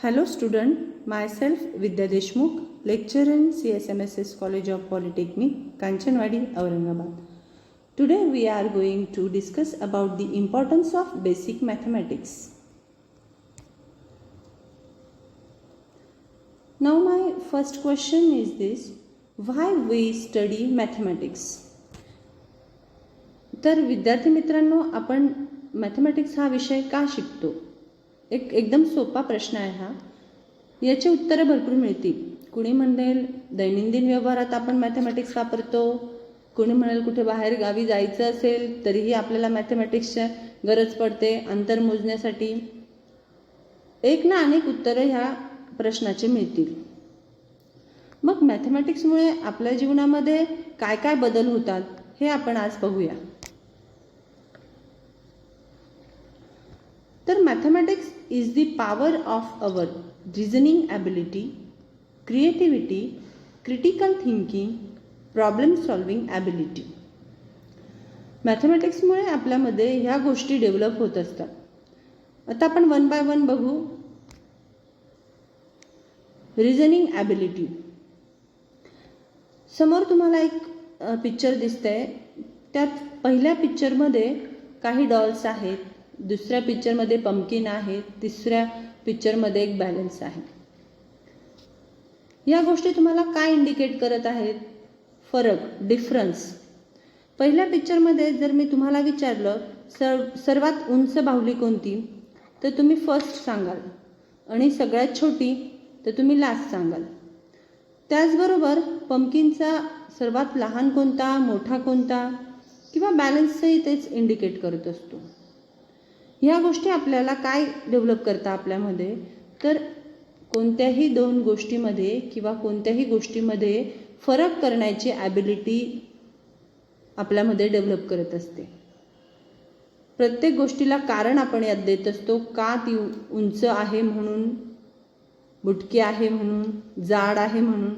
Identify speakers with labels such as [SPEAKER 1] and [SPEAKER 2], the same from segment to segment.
[SPEAKER 1] Hello student, myself Vidya Deshmukh, lecturer in CSMSS College of Polytechnic, Kanchanwadi, Aurangabad. Today we are going to discuss about the importance of basic mathematics. Now my first question is this: why we study mathematics? तर विद्यार्थी मित्रांनो, आपण mathematics हा विषय का शिकतो? एकदम सोपा प्रश्न आहे हा. याची उत्तरं भरपूर मिळतील. कुणी म्हणेल दैनंदिन व्यवहारात आपण मॅथमॅटिक्स वापरतो, कुणी म्हणेल कुठे बाहेर गावी जायचं असेल तरीही आपल्याला मॅथमॅटिक्सची गरज पडते अंतर मोजण्यासाठी. एक ना अनेक उत्तरं ह्या प्रश्नाचे मिळतील. मग मॅथमॅटिक्समुळे आपल्या जीवनामध्ये काय काय बदल होतात हे आपण आज बघूया. तर mathematics is the power of our reasoning ability, creativity, critical thinking, problem solving ability. मॅथमॅटिक्समुळे आपल्यामध्ये ह्या गोष्टी डेव्हलप होत असतात. आता आपण वन बाय वन बघू. Reasoning ability. समोर तुम्हाला एक पिक्चर दिसतंय. त्यात पहिल्या पिक्चरमध्ये काही डॉल्स आहेत, दुसऱ्या पिक्चरमध्ये पंपकिन आहे, तिसऱ्या पिक्चरमध्ये एक बॅलन्स आहे. या गोष्टी तुम्हाला काय इंडिकेट करत आहेत? फरक, डिफरन्स. पहिल्या पिक्चरमध्ये जर मी तुम्हाला विचारलं सर्वात उंच बाहुली कोणती, तर तुम्ही फर्स्ट सांगाल, आणि सगळ्यात छोटी तर तुम्ही लास्ट सांगाल. त्याचबरोबर पंपकिनचा सर्वात लहान कोणता, मोठा कोणता, किंवा बॅलन्सही तेच इंडिकेट करत असतो. ह्या गोष्टी आपल्याला काय डेव्हलप करतात आपल्यामध्ये? तर कोणत्याही दोन गोष्टीमध्ये किंवा कोणत्याही गोष्टीमध्ये फरक करण्याची ॲबिलिटी आपल्यामध्ये डेव्हलप करत असते. प्रत्येक गोष्टीला कारण आपण यात देत असतो. का ती उंच आहे म्हणून, बुटकी आहे म्हणून, जाड आहे म्हणून.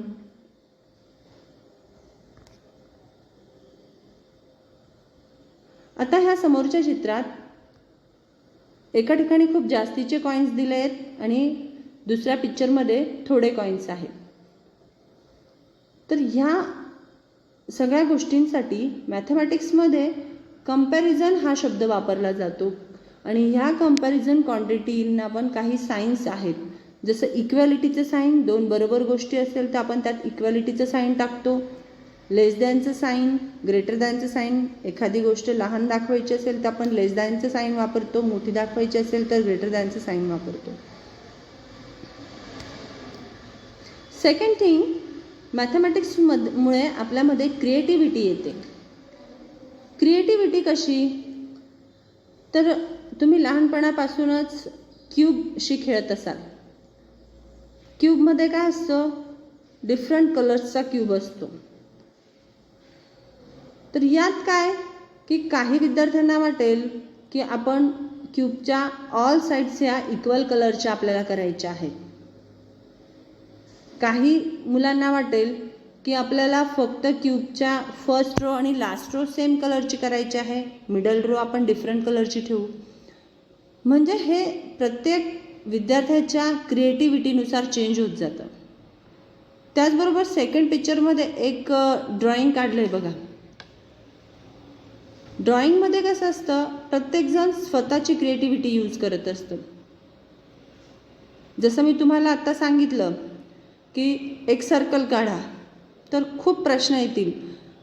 [SPEAKER 1] आता ह्या समोरच्या चित्रात एका ठिकाणी खूप जास्तीचे कॉइन्स दिले आहेत आणि दुसऱ्या पिक्चरमध्ये थोडे कॉइन्स आहेत. तर ह्या सगळ्या गोष्टींसाठी मॅथमॅटिक्समध्ये कंपॅरिझन हा शब्द वापरला जातो. आणि ह्या कंपॅरिझन क्वांटिटींना पण काही साईन्स आहेत. जसं इक्वॅलिटीचं साईन, दोन बरोबर गोष्टी असेल तर आपण त्यात इक्वॅलिटीचं साईन टाकतो. लेस दॅनचं साईन, ग्रेटर दॅनचं साईन. एखादी गोष्ट लहान दाखवायची असेल तर आपण लेस दॅनचं साईन वापरतो, मोठी दाखवायची असेल तर ग्रेटर दॅनचं साईन वापरतो. सेकंड थिंग, मॅथमॅटिक्समुळे आपल्यामध्ये क्रिएटिव्हिटी येते. क्रिएटिव्हिटी कशी? तर तुम्ही लहानपणापासूनच क्यूबशी खेळत असाल. क्यूबमध्ये काय असतं? डिफरंट कलर्सचा क्यूब असतो. तर यात काय की काही विद्यार्थ्यांना वाटेल की आपण क्यूबच्या ऑल साइड्स ह्या इक्वल कलरच्या आपल्याला करायच्या आहेत. काही मुलांना वाटेल की आपल्याला फक्त क्यूबच्या फर्स्ट रो आणि लास्ट रो सेम कलरची करायची आहे, मिडल रो आपण डिफरंट कलरची ठेवू. म्हणजे हे प्रत्येक विद्यार्थ्याच्या क्रिएटिव्हिटीनुसार चेंज होत जातं. त्याचबरोबर सेकंड पिक्चरमध्ये एक ड्रॉइंग काढलं आहे बघा. ड्रॉइंगमध्ये कसं असतं, प्रत्येकजण स्वतःची क्रिएटिव्हिटी यूज करत असतं. जसं मी तुम्हाला आत्ता सांगितलं की एक सर्कल काढा, तर खूप प्रश्न येतील.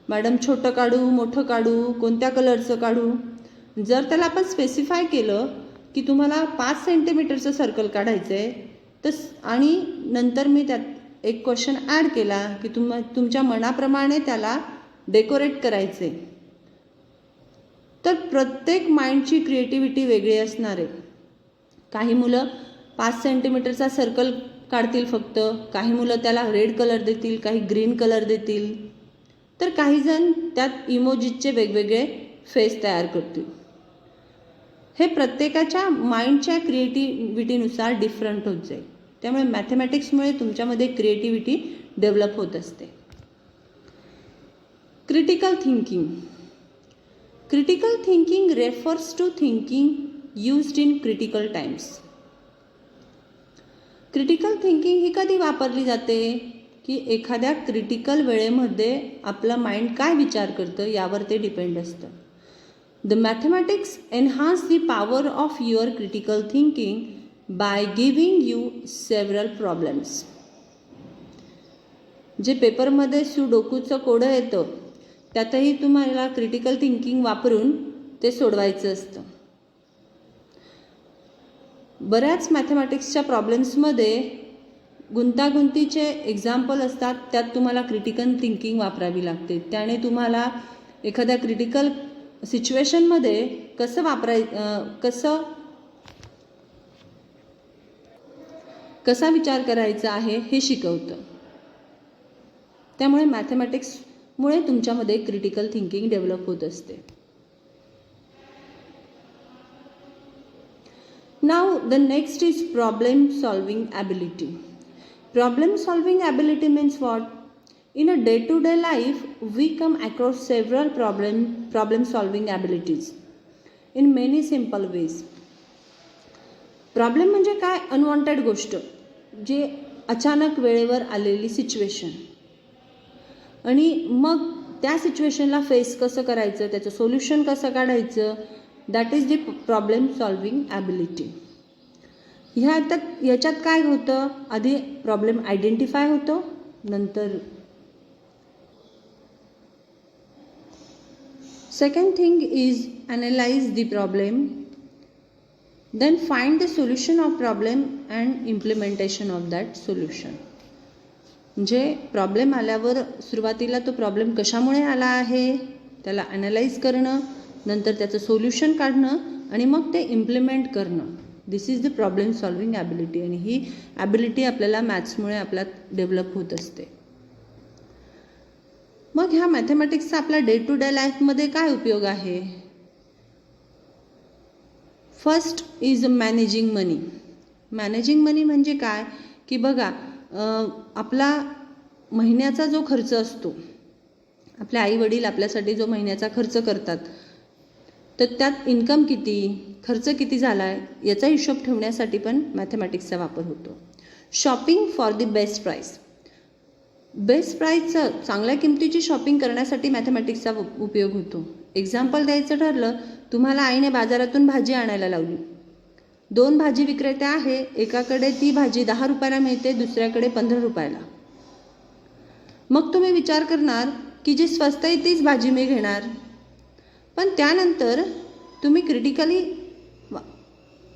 [SPEAKER 1] मॅडम छोटं काढू, मोठं काढू, कोणत्या कलरचं काढू? जर त्याला आपण स्पेसिफाय केलं की तुम्हाला 5 सेंटीमीटरचं सर्कल काढायचं आहे, तर आणि नंतर मी त्यात एक क्वेश्चन ॲड केला की तुमच्या मनाप्रमाणे त्याला डेकोरेट करायचं आहे, तर प्रत्येक माइंडची क्रिएटिव्हिटी वेगळी असणार आहे. काही मुलं 5 सेंटीमीटरचा सर्कल काढतील फक्त, काही मुलं त्याला रेड कलर देतील, काही ग्रीन कलर देतील, तर काही जण त्यात इमोजीचे वेगवेगळे फेस तयार करतील. हे प्रत्येकाच्या माइंडच्या क्रिएटिव्हिटीनुसार डिफरंट होत जाईल. त्यामुळे मॅथमॅटिक्समुळे तुमच्यामध्ये क्रिएटिव्हिटी डेव्हलप होत असते. Critical thinking. Critical thinking refers to thinking used in critical times. Critical thinking ही कधी वापरली जाते की एखाद्या क्रिटिकल वेळेमध्ये आपलं माइंड काय विचार करतं यावर ते डिपेंड असतं. The mathematics enhance the power of your critical thinking by giving you several problems. जे पेपरमध्ये सुडोकूचं कोडं येतं त्यातही तुम्हाला क्रिटिकल थिंकिंग वापरून ते सोडवायचं असतं. बऱ्याच मॅथमॅटिक्सच्या प्रॉब्लेम्समध्ये गुंतागुंतीचे एक्झाम्पल असतात, त्यात तुम्हाला क्रिटिकल थिंकिंग वापरावी लागते. त्याने तुम्हाला एखाद्या क्रिटिकल सिच्युएशनमध्ये कसा विचार करायचा आहे हे शिकवतं. त्यामुळे मॅथमॅटिक्समुळे तुमच्यामध्ये क्रिटिकल थिंकिंग डेव्हलप होत असते. Now the next is problem solving ability. Problem solving ability means what? In a day-to-day life, we come across several problem solving abilities in many simple ways. Problem म्हणजे काय? Unwanted गोष्ट, जे अचानक वेळेवर आलेली situation, आणि मग त्या सिच्युएशनला फेस कसं करायचं, त्याचं सोल्युशन कसं काढायचं, that is the problem solving ability. याच्यात काय होतं? आधी प्रॉब्लेम आयडेंटिफाय होतो, नंतर second thing is analyse the problem, then find the solution of problem and implementation of that solution. म्हणजे प्रॉब्लेम आल्यावर सुरुवातीला तो प्रॉब्लेम कशामुळे आला आहे त्याला ॲनालाइज करणं, नंतर त्याचं सोल्युशन काढणं आणि मग ते इम्प्लिमेंट करणं. This is the problem solving ability. आणि ही ॲबिलिटी आपल्याला मॅथ्समुळे आपल्यात डेव्हलप होत असते. मग ह्या मॅथमॅटिक्सचा आपल्या डे टू डे लाईफमध्ये काय उपयोग आहे? First is managing money. Managing money म्हणजे काय की बघा, आपला महिन्याचा जो खर्च असतो, आपले आई वडील आपल्यासाठी जो महिन्याचा खर्च करतात, तर त्यात इन्कम किती, खर्च किती झाला आहे याचा हिशोब ठेवण्यासाठी पण मॅथमॅटिक्सचा वापर होतो. Shopping for the best price. Best प्राईसचं, चांगल्या किमतीची शॉपिंग करण्यासाठी मॅथमॅटिक्सचा उपयोग होतो. एक्झाम्पल द्यायचं ठरलं, तुम्हाला आईने बाजारातून भाजी आणायला लावली. 2 भाजी विक्रेते आहे, एकाकडे ती भाजी 10 रुपयाला मिळते, दुसऱ्याकडे 15 रुपयाला. मग तुम्ही विचार करणार की जी स्वस्त आहे तीच भाजी मी घेणार. पण त्यानंतर तुम्ही क्रिटिकली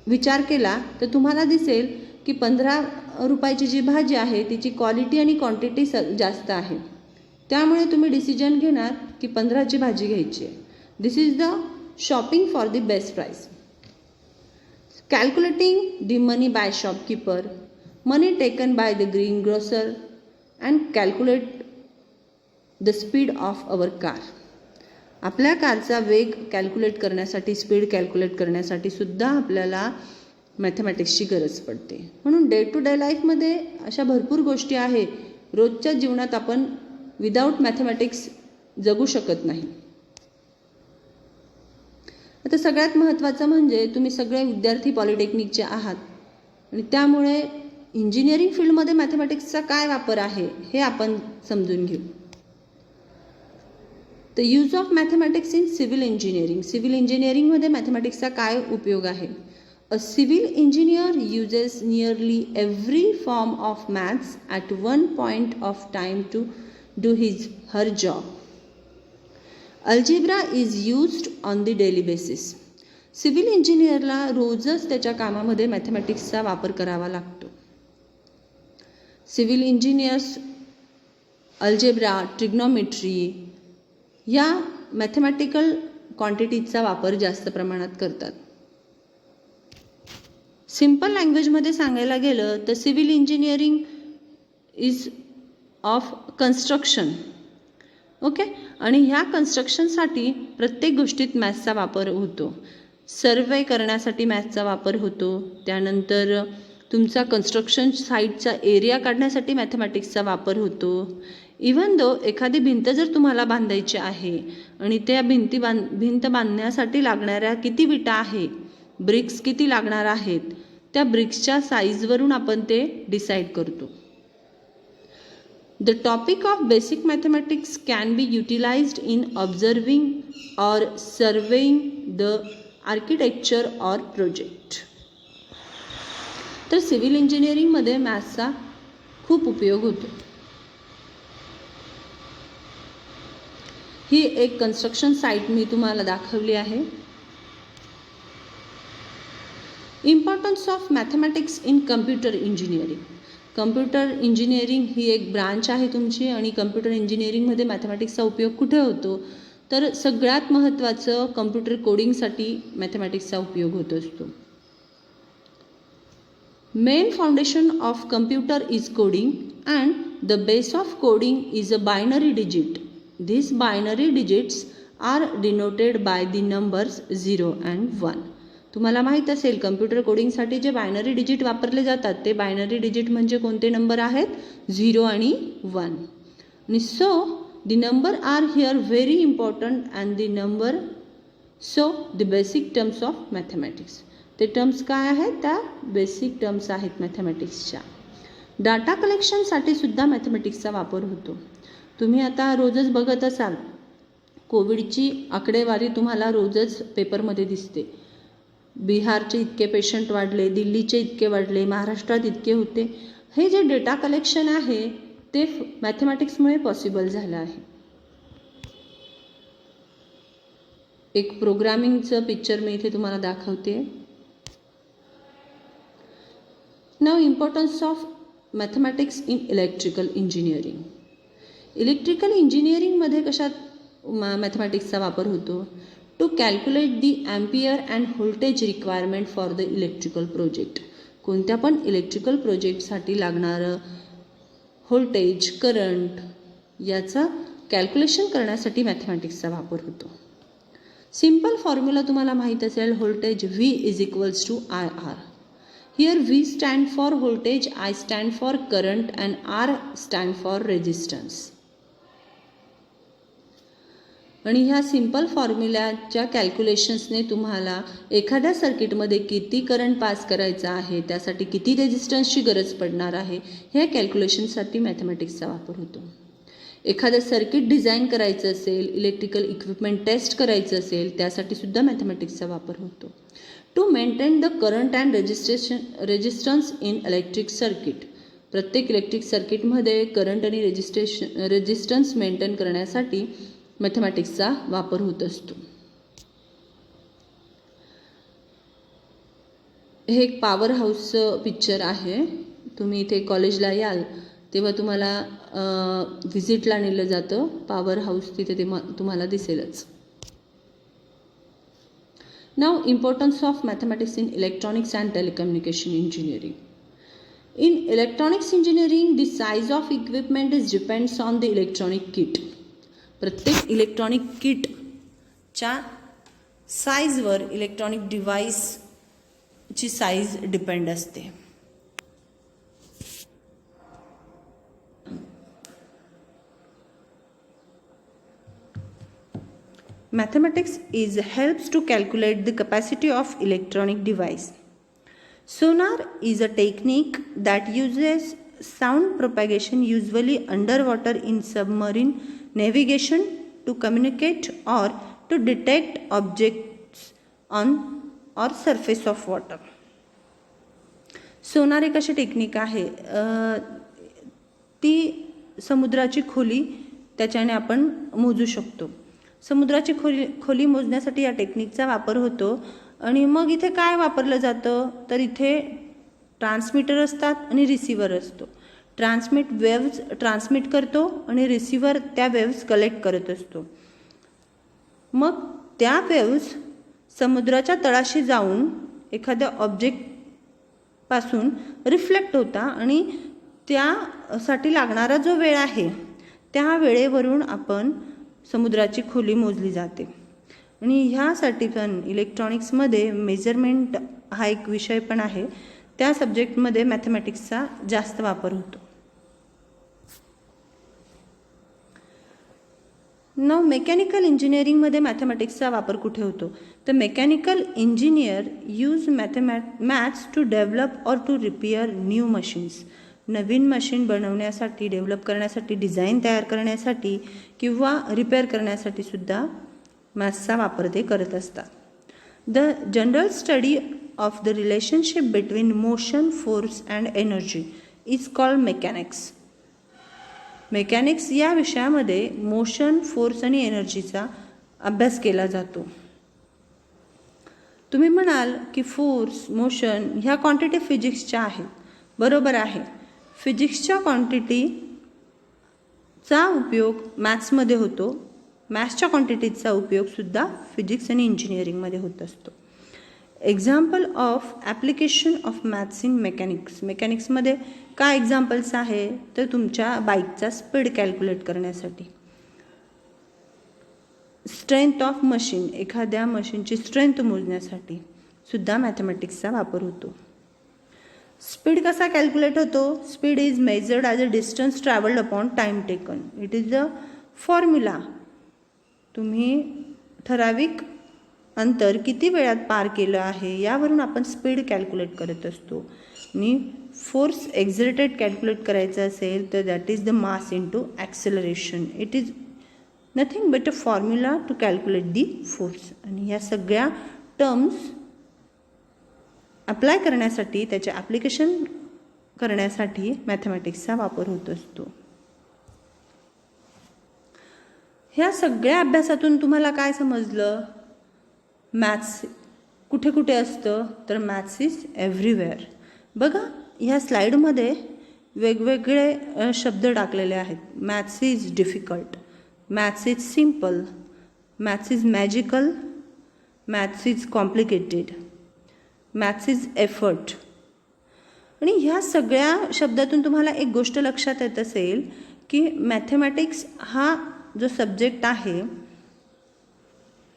[SPEAKER 1] विचार केला तर तुम्हाला दिसेल की 15 रुपयाची जी भाजी आहे तिची क्वालिटी आणि क्वांटिटी जास्त आहे. त्यामुळे तुम्ही डिसिजन घेणार की 15ची भाजी घ्यायची आहे. This is the shopping for the best price. Calculating the money by shopkeeper, money taken by the green grocer and calculate the speed of our car. आपल्या कारचा वेग कॅल्क्युलेट करण्यासाठी, स्पीड कॅल्क्युलेट करण्यासाठी सुद्धा आपल्याला मॅथमॅटिक्सची गरज पडते. म्हणून डे टू डे लाईफमध्ये अशा भरपूर गोष्टी आहे, रोजच्या जीवनात आपण विदाऊट मॅथमॅटिक्स जगू शकत नाही. आता सगळ्यात महत्त्वाचं म्हणजे तुम्ही सगळे विद्यार्थी पॉलिटेक्निकचे आहात आणि त्यामुळे इंजिनिअरिंग फील्डमध्ये मॅथमॅटिक्सचा काय वापर आहे हे आपण समजून घेऊ. The use of mathematics in civil engineering. Civil इंजिनिअरिंगमध्ये मॅथमॅटिक्सचा काय उपयोग आहे? A civil engineer uses nearly every form of maths at one point of time to do her job. Algebra is used on the daily basis. Civil इंजिनियरला रोजच त्याच्या कामामध्ये मॅथमॅटिक्सचा वापर करावा लागतो. सिव्हिल इंजिनियर्स अल्जेब्रा, ट्रिग्नॉमेट्री या मॅथमॅटिकल क्वांटिटीजचा वापर जास्त प्रमाणात करतात. सिंपल लँग्वेजमध्ये सांगायला गेलं तर civil engineering is of construction. Okay. आणि ह्या कन्स्ट्रक्शनसाठी प्रत्येक गोष्टीत मॅथ्सचा वापर होतो. सर्वे करण्यासाठी मॅथ्सचा वापर होतो. त्यानंतर तुमचा कन्स्ट्रक्शन साईटचा एरिया काढण्यासाठी मॅथमॅटिक्सचा वापर होतो. इवन दो एखादी भिंत जर तुम्हाला बांधायची आहे आणि त्या भिंत बांधण्यासाठी लागणाऱ्या किती विटा आहे, ब्रिक्स किती लागणार आहेत, त्या ब्रिक्सच्या साईजवरून आपण ते डिसाईड करतो. The topic of basic mathematics can be utilised in observing or surveying the architecture or project. तर सिव्हिल इंजिनिअरिंगमध्ये मॅथ्सचा खूप उपयोग होतो. ही एक कन्स्ट्रक्शन साईट मी तुम्हाला दाखवली आहे. Importance of mathematics in computer engineering. Computer engineering ही एक ब्रांच आहे तुमची आणि कम्प्युटर इंजिनिअरिंगमध्ये मॅथमॅटिक्सचा उपयोग कुठे होतो, तर सगळ्यात महत्त्वाचं कम्प्युटर कोडिंगसाठी मॅथमॅटिक्सचा उपयोग होत असतो. Main foundation of computer is coding and the base of coding is a binary digit. These binary digits are denoted by the numbers 0 and 1. तुम्हाला माहीत असेल कम्प्युटर कोडिंगसाठी जे बायनरी डिजिट वापरले जातात ते बायनरी डिजिट म्हणजे कोणते नंबर आहेत, 0 आणि 1. आणि so the number are here very important and the number so the basic terms of mathematics. ते टर्म्स काय आहेत, त्या बेसिक टर्म्स आहेत मॅथमॅटिक्सच्या. डाटा कलेक्शनसाठी सुद्धा मॅथमॅटिक्सचा वापर होतो. तुम्ही आता रोजच बघत असाल कोविडची आकडेवारी तुम्हाला रोजच पेपरमध्ये दिसते. बिहारचे इतके पेशंट वाढले, दिल्लीचे इतके वाढले, महाराष्ट्रात इतके होते. हे जे डेटा कलेक्शन आहे ते मॅथमॅटिक्समुळे पॉसिबल झालं आहे. एक प्रोग्रामिंगचं पिक्चर मी इथे तुम्हाला दाखवते. Now importance of mathematics in electrical engineering. Electrical इंजिनिअरिंगमध्ये कशात मॅथमॅटिक्सचा वापर होतो, to calculate the ampere and voltage requirement for the electrical project. कोणत्या पण इलेक्ट्रिकल प्रोजेक्टसाठी लागणारं व्होल्टेज, करंट याचा कॅल्क्युलेशन करण्यासाठी मॅथमॅटिक्सचा वापर होतो. सिम्पल फॉर्म्युला तुम्हाला माहीत असेल, voltage V is equals to IR. Here V stand for voltage, I stand for current and R stand for resistance. आणि ह्या सिंपल फॉर्म्युल्याच्या कॅल्क्युलेशन्सने तुम्हाला एखाद्या सर्किटमध्ये किती करंट पास करायचा आहे, त्यासाठी किती रेजिस्टन्सची गरज पडणार आहे, ह्या कॅल्क्युलेशनसाठी मॅथमॅटिक्सचा वापर होतो. एखादं सर्किट डिझाईन करायचं असेल, इलेक्ट्रिकल इक्विपमेंट टेस्ट करायचं असेल, त्यासाठी सुद्धा मॅथमॅटिक्सचा वापर होतो. To maintain the current and resistance in electric circuit. प्रत्येक इलेक्ट्रिक सर्किटमध्ये करंट आणि रेजिस्टन्स मेंटेन करण्यासाठी मॅथमॅटिक्सचा वापर होत असतो. हे एक पॉवर हाऊसचं पिक्चर आहे. तुम्ही इथे कॉलेजला याल तेव्हा तुम्हाला व्हिजिटला नेलं जातं पॉवर हाऊस, तिथे ते तुम्हाला दिसेलच. Now importance of mathematics in electronics and telecommunication engineering. In electronics engineering, the size of equipment is depends on the electronic kit. प्रत्येक इलेक्ट्रॉनिक किटच्या साईजवर इलेक्ट्रॉनिक डिव्हाइसची साईज डिपेंड असते. Mathematics helps to calculate the capacity of electronic device. Sonar is a technique that uses sound propagation, usually underwater in submarine navigation, to communicate or to detect objects on or surface of water. सोनार एक अशी technique आहे, ती समुद्राची खोली त्याच्याने आपण मोजू शकतो. समुद्राची खोली मोजण्यासाठी या टेक्निकचा वापर होतो. आणि मग इथे काय वापरलं जातं, तर इथे ट्रान्समीटर असतात आणि रिसिव्हर असतो. वेव्ज ट्रान्समिट करतो आणि रिसिव्हर त्या वेव्ज कलेक्ट करत असतो. मग त्या वेव्ज समुद्राच्या तळाशी जाऊन एखाद्या ऑब्जेक्टपासून रिफ्लेक्ट होता आणि त्यासाठी लागणारा जो वेळ आहे त्या वेळेवरून आपण समुद्राची खोली मोजली जाते. आणि ह्यासाठी पण इलेक्ट्रॉनिक्समध्ये मेजरमेंट हा एक विषय पण आहे, त्या सब्जेक्टमध्ये मॅथमॅटिक्सचा जास्त वापर होतो. नाव मेकॅनिकल इंजिनिअरिंगमध्ये मॅथमॅटिक्सचा वापर कुठे होतो? तर mechanical engineer use maths to develop or to repair new machines. नवीन मशीन बनवण्यासाठी, डेव्हलप करण्यासाठी, डिझाईन तयार करण्यासाठी किंवा रिपेअर करण्यासाठी सुद्धा मॅथ्सचा वापर ते करत असतात. The general study of the relationship between motion, force and energy is called mechanics. Mechanics या विषयामध्ये मोशन, फोर्स आणि एनर्जीचा अभ्यास केला जातो. तुम्ही म्हणाल की फोर्स, मोशन ह्या क्वांटिटी फिजिक्सच्या आहेत. बरोबर आहे. फिजिक्सच्या क्वांटिटीचा उपयोग मॅथ्समध्ये होतो. मॅथ्सच्या क्वांटिटीचा उपयोगसुद्धा फिजिक्स आणि इंजिनिअरिंगमध्ये होत असतो. Example of application of maths in mechanics. मेकॅनिक्समध्ये काय एक्झाम्पल्स आहे? तर तुमच्या बाईकचा स्पीड कॅल्क्युलेट करण्यासाठी, स्ट्रेंथ ऑफ मशीन, एखाद्या मशीनची स्ट्रेंथ मोजण्यासाठी सुद्धा मॅथमॅटिक्सचा वापर होतो. स्पीड कसा कॅल्क्युलेट होतो? Speed is measured as a distance travelled upon time taken. It is a formula. तुम्ही ठराविक अंतर किती वेळात पार केलं आहे यावरून आपण स्पीड कॅल्क्युलेट करत असतो. आणि फोर्स एक्झर्टेड कॅल्क्युलेट करायचं असेल तर that is the mass into acceleration. It is nothing but a formula to calculate the force. आणि ह्या सगळ्या टर्म्स अप्लाय करण्यासाठी, त्याचे ॲप्लिकेशन करण्यासाठी मॅथमॅटिक्सचा वापर होत असतो. ह्या सगळ्या अभ्यासातून तुम्हाला काय समजलं? मॅथ्स कुठे कुठे असतं? तर मॅथ्स इज एव्हरीवेअर. बघा ह्या स्लाईडमध्ये वेगवेगळे शब्द टाकलेले आहेत. Maths is difficult, maths is simple, maths is magical, maths is complicated, maths is effort. आणि ह्या सगळ्या शब्दातून तुम्हाला एक गोष्ट लक्षात येत असेल की मॅथमॅटिक्स हा जो सब्जेक्ट आहे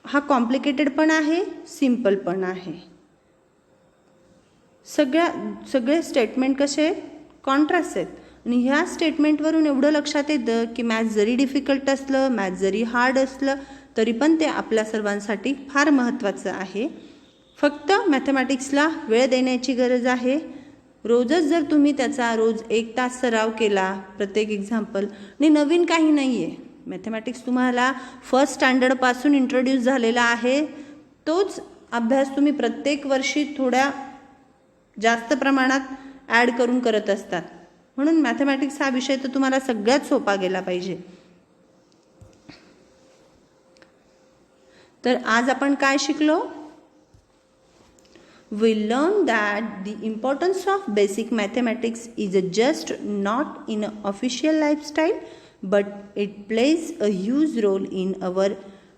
[SPEAKER 1] हा कॉम्प्लिकेटेड पण आहे, सिम्पल पण आहे. सगळे स्टेटमेंट कसे कॉन्ट्रास्ट आहेत. आणि ह्या स्टेटमेंटवरून एवढं लक्षात येतं की मॅथ्स जरी डिफिकल्ट असलं, मॅथ्स जरी हार्ड असलं तरी पण ते आपल्या सर्वांसाठी फार महत्त्वाचं आहे. फक्त मॅथमॅटिक्सला वेळ देण्याची गरज आहे. रोजच जर तुम्ही त्याचा रोज 1 तास सराव केला प्रत्येक एक्झाम्पल, आणि नवीन काही नाही आहे. मॅथमॅटिक्स तुम्हाला फर्स्ट स्टँडर्डपासून इंट्रोड्यूस झालेला आहे. तोच अभ्यास तुम्ही प्रत्येक वर्षी थोड्या जास्त प्रमाणात ॲड करून करत असतात. म्हणून मॅथमॅटिक्स हा विषय तर तुम्हाला सगळ्यात सोपा गेला पाहिजे. तर आज आपण काय शिकलो? We learned that the importance of basic mathematics is just not in an official lifestyle, but it plays a huge role in our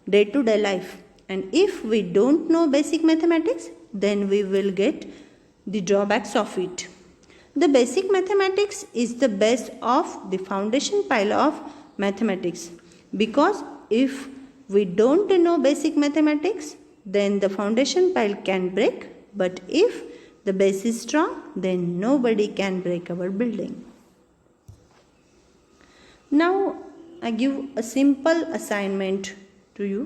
[SPEAKER 1] day-to-day life. And if we don't know basic mathematics, then we will get the drawbacks of it. The basic mathematics is the base of the foundation pile of mathematics. Because if we don't know basic mathematics, then the foundation pile can break. But if the base is strong, then nobody can break our building. Now I give a simple assignment to you.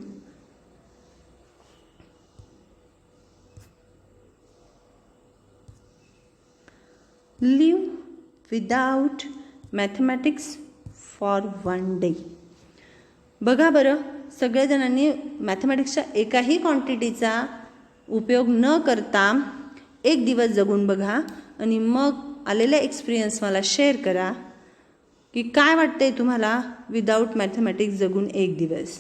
[SPEAKER 1] Live without mathematics for one day. बघा बरं, सगळेजणांनी मॅथमॅटिक्सच्या एकाही क्वांटिटीचा उपयोग न करता 1 दिवस जगून बघा आणि मग आलेला एक्सपिरियन्स मला शेअर करा की काय वाटतंय तुम्हाला विदाऊट मॅथमॅटिक्स जगून 1 दिवस.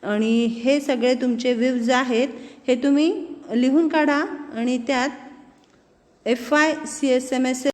[SPEAKER 1] आणि हे सगळे तुमचे व्ह्यूज आहेत, हे तुम्ही लिहून काढा आणि त्यात FI CSMS